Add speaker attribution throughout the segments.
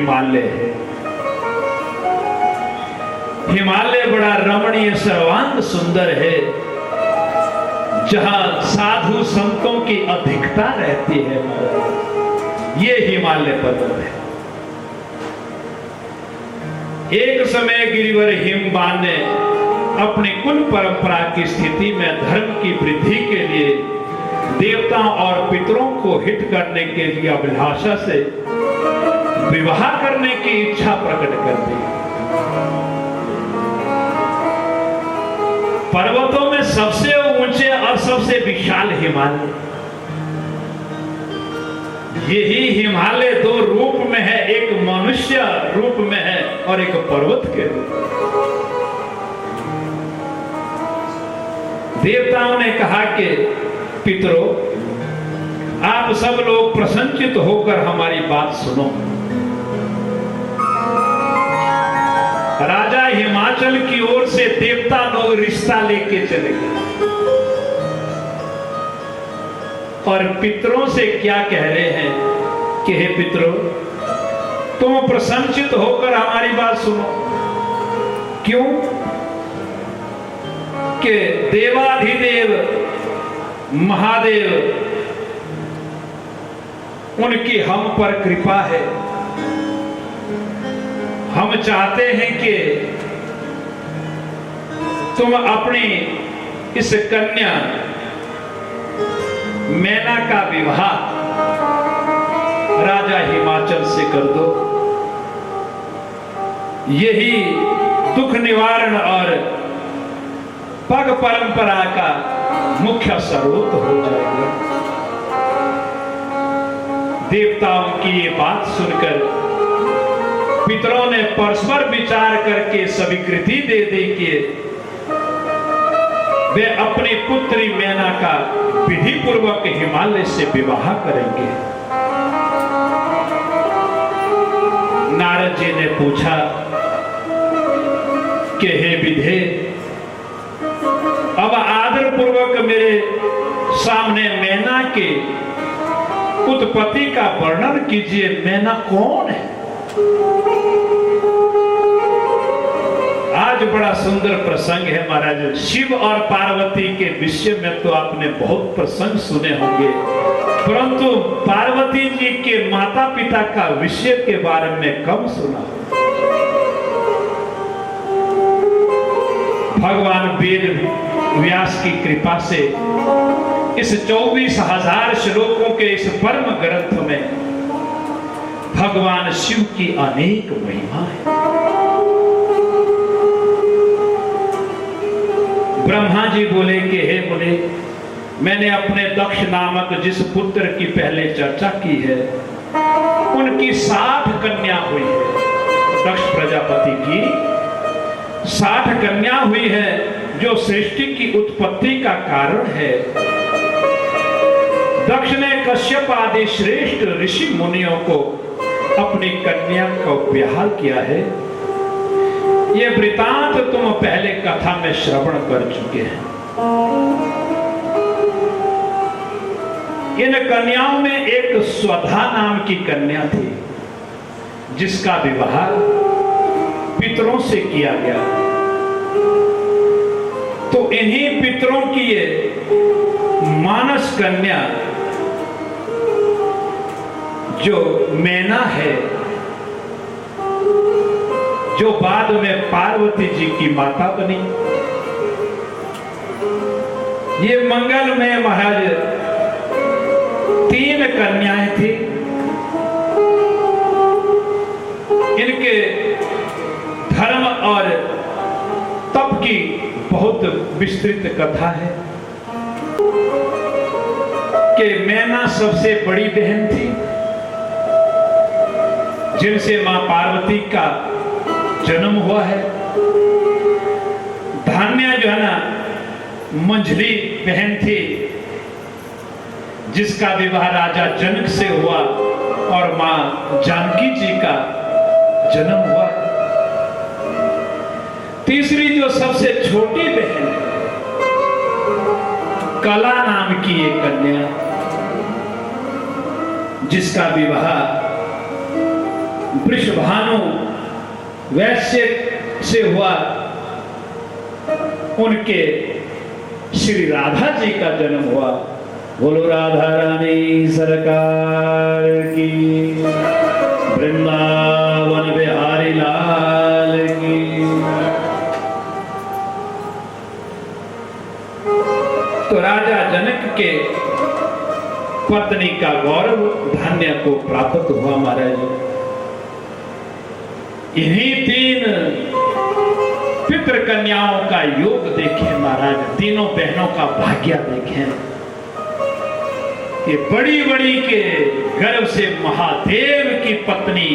Speaker 1: हिमालय है। हिमालय बड़ा रमणीय सर्वांग सुंदर है, जहां साधु संतों की अधिकता रहती है। ये हिमालय पर्वत है। एक समय गिरिवर हिमवान ने अपनी कुल परंपरा की स्थिति में धर्म की वृद्धि के लिए देवताओं और पितरों को हित करने के लिए अभिलाषा से विवाह करने की इच्छा प्रकट कर दी। पर्वतों में सबसे ऊंचे और सबसे विशाल हिमालय, यही हिमालय दो रूप में है, एक मनुष्य रूप में है और एक पर्वत के रूप में। देवताओं ने कहा कि पितरों, आप सब लोग प्रसन्नचित होकर हमारी बात सुनो। राजा हिमाचल की ओर से देवता लोग रिश्ता लेके चले गए और पितरों से क्या कह रहे हैं कि हे पितरों, तुम प्रसन्नचित होकर हमारी बात सुनो। क्यों? कि देवाधिदेव महादेव, उनकी हम पर कृपा है। हम चाहते हैं कि तुम अपनी इस कन्या मैना का विवाह राजा हिमाचल से कर दो। यही दुख निवारण और पग परंपरा का मुख्य स्रोत हो जाएगा। देवताओं की ये बात सुनकर पितरों ने परस्पर विचार करके स्वीकृति दे दी कि वे अपनी पुत्री मैना का विधि पूर्वक हिमालय से विवाह करेंगे। नारद जी ने पूछा कि हे विधे, अब आदर पूर्वक मेरे सामने मैना के उत्पत्ति का वर्णन कीजिए। मैना कौन है? आज बड़ा सुंदर प्रसंग है महाराज। शिव और पार्वती के विषय में तो आपने बहुत प्रसंग सुने होंगे, परंतु पार्वती जी के माता पिता का विषय के बारे में कम सुना। भगवान वेद व्यास की कृपा से इस 24,000 श्लोकों के इस परम ग्रंथ में भगवान शिव की अनेक महिमा है। ब्रह्मा जी बोले कि हे मुने, मैंने अपने दक्ष नामक जिस पुत्र की पहले चर्चा की है, उनकी 60 कन्या हुई है। दक्ष प्रजापति की 60 कन्या हुई है, जो सृष्टि की उत्पत्ति का कारण है। दक्ष ने कश्यप आदि श्रेष्ठ ऋषि मुनियों को अपनी कन्या को ब्याह किया है। ये वृतांत तुम पहले कथा में श्रवण कर चुके हैं। इन कन्याओं में एक स्वधा नाम की कन्या थी, जिसका विवाह पितरों से किया गया। तो इन्हीं पितरों की ये मानस कन्या जो मैना है, जो बाद में पार्वती जी की माता बनी, ये मंगल में महाराज 3 कन्याएं थी। इनके धर्म और तप की बहुत विस्तृत कथा है कि मैना सबसे बड़ी बहन थी, जिनसे मां पार्वती का जन्म हुआ है। धान्या जो है ना, मंझली बहन थी, जिसका विवाह राजा जनक से हुआ और मां जानकी जी का जन्म हुआ। तीसरी जो सबसे छोटी बहन है, कला नाम की एक कन्या, जिसका विवाह वृषभानु वैश्य से हुआ, उनके श्री राधा जी का जन्म हुआ। बोलो राधा रानी सरकार की, वृंदावन बिहारी लाल की। तो राजा जनक के पत्नी का गौरव धन्य को प्राप्त हुआ महाराज। इन्हीं 3 पितृ कन्याओं का योग देखें महाराज, तीनों बहनों का भाग्य देखें कि बड़ी बड़ी के गर्भ से महादेव की पत्नी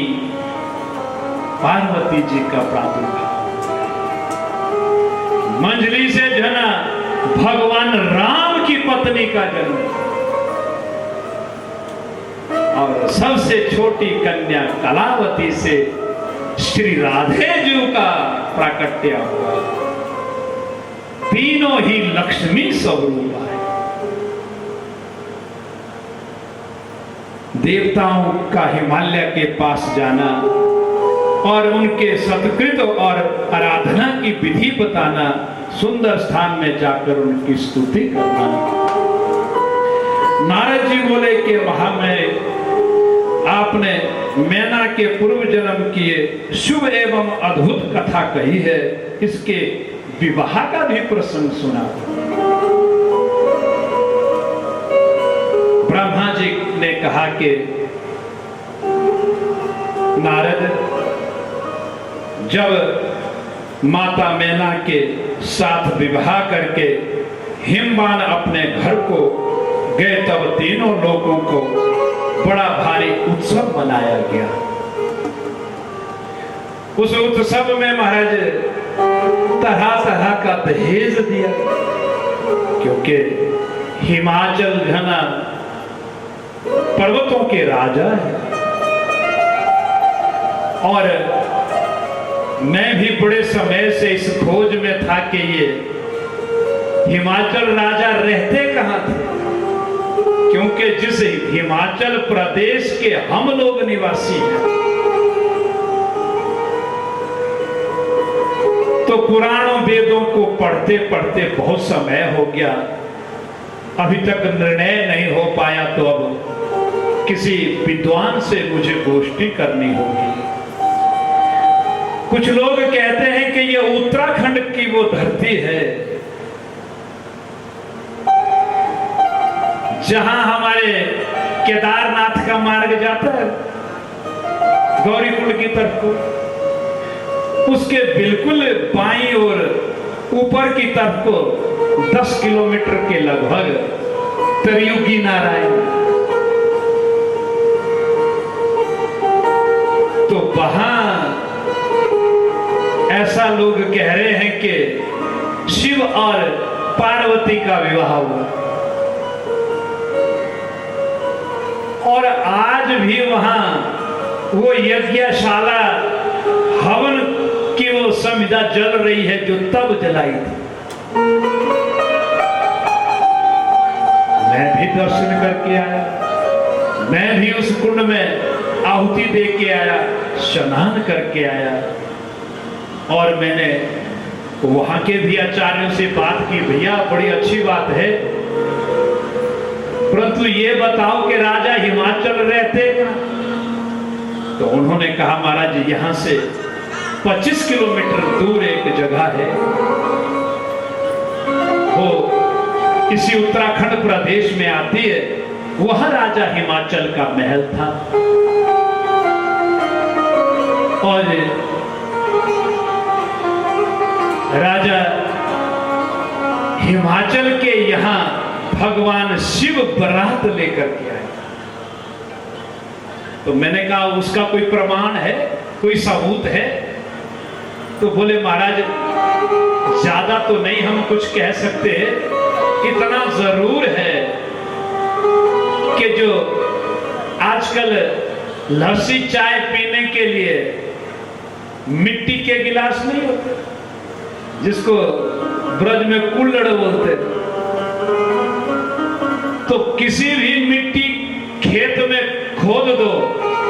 Speaker 1: पार्वती जी का प्रादुर्भाव, मंजली से जना भगवान राम की पत्नी का जन्म, और सबसे छोटी कन्या कलावती से श्री राधे जी का प्राकट्य हुआ। तीनों ही लक्ष्मी स्वरूप है। देवताओं का हिमालय के पास जाना और उनके सत्कृत और आराधना की विधि बताना, सुंदर स्थान में जाकर उनकी स्तुति करना। नारद जी बोले कि महामय, आपने मैना के पूर्व जन्म किए शुभ एवं अद्भुत कथा कही है, इसके विवाह का भी प्रसंग सुना। ब्रह्मा जी ने कहा कि नारद, जब माता मैना के साथ विवाह करके हिमवान अपने घर को गए, तब तीनों लोगों को बड़ा भारी उत्सव मनाया गया। उस उत्सव में महाराज तरह तरह का दहेज दिया, क्योंकि हिमाचल घना पर्वतों के राजा है। और मैं भी बड़े समय से इस खोज में था कि ये हिमाचल राजा रहते कहां थे, क्योंकि जिस हिमाचल प्रदेश के हम लोग निवासी हैं, तो पुराणों वेदों को पढ़ते पढ़ते बहुत समय हो गया, अभी तक निर्णय नहीं हो पाया। तो अब किसी विद्वान से मुझे गोष्ठी करनी होगी। कुछ लोग कहते हैं कि यह उत्तराखंड की वो धरती है जहां हमारे केदारनाथ का मार्ग जाता है गौरीकुंड की तरफ को, उसके बिल्कुल बाईं ओर ऊपर की तरफ को 10 किलोमीटर के लगभग त्रियुगी नारायण, तो वहां ऐसा लोग कह रहे हैं कि शिव और पार्वती का विवाह हुआ, और आज भी वहां वो यज्ञशाला हवन की वो समिधा जल रही है जो तब जलाई थी। मैं भी दर्शन करके आया, मैं भी उस कुंड में आहुति दे के आया, स्नान करके आया, और मैंने वहां के भी आचार्यों से बात की, भैया बड़ी अच्छी बात है, परंतु ये बताओ कि राजा हिमाचल रहते क्या? तो उन्होंने कहा महाराज यहां से 25 किलोमीटर दूर एक जगह है, वो इसी उत्तराखंड प्रदेश में आती है, वह राजा हिमाचल का महल था। और राजा हिमाचल के यहां भगवान शिव बारात लेकर के आए। तो मैंने कहा उसका कोई प्रमाण है, कोई सबूत है? तो बोले महाराज ज्यादा तो नहीं हम कुछ कह सकते, इतना जरूर है कि जो आजकल लस्सी चाय पीने के लिए मिट्टी के गिलास नहीं होते, जिसको ब्रज में कुल्हड़ बोलते, तो किसी भी मिट्टी खेत में खोद दो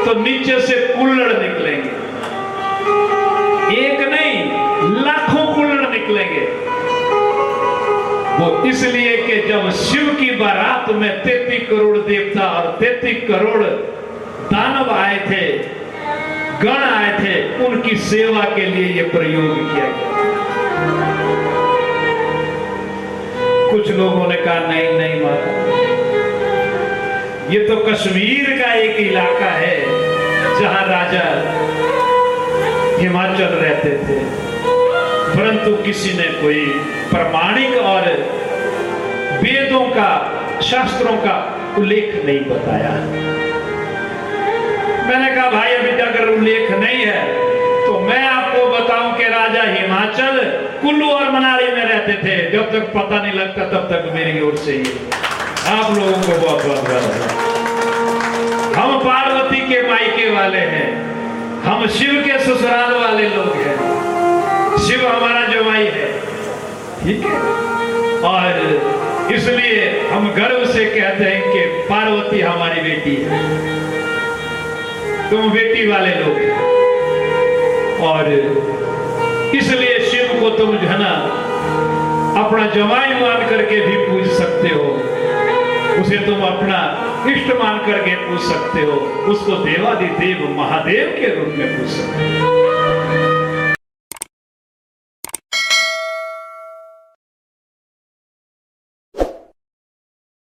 Speaker 1: तो नीचे से कुल्हड़ निकलेंगे, एक नहीं लाखों कुल्हड़ निकलेंगे। वो इसलिए कि जब शिव की बारात में 33 करोड़ देवता और 33 करोड़ दानव आए थे, गण आए थे, उनकी सेवा के लिए यह प्रयोग किया गया। कुछ लोगों ने कहा नहीं नहीं महाराज, ये तो कश्मीर का एक इलाका है जहां राजा हिमाचल रहते थे, परंतु किसी ने कोई प्रमाणिक और वेदों का, शास्त्रों का उल्लेख नहीं बताया। मैंने कहा भाई अभी तक अगर उल्लेख नहीं है तो मैं आपको बताऊं कि राजा हिमाचल कुल्लू और मनाली में रहते थे। जब तक पता नहीं लगता तब तक मेरी ओर से ही आप लोगों को बहुत बहुत बधाई। हम पार्वती के मायके वाले हैं, हम शिव के ससुराल वाले लोग हैं, शिव हमारा जवाई है, ठीक है। और इसलिए हम गर्व से कहते हैं कि पार्वती हमारी बेटी है, तुम बेटी वाले लोग हैं। और इसलिए शिव को तुम जो है ना अपना जवाई मान करके भी पूज सकते हो, उसे तुम अपना इष्ट मान करके पूज सकते हो, उसको देवादिदेव महादेव के रूप में पूज सकते हो।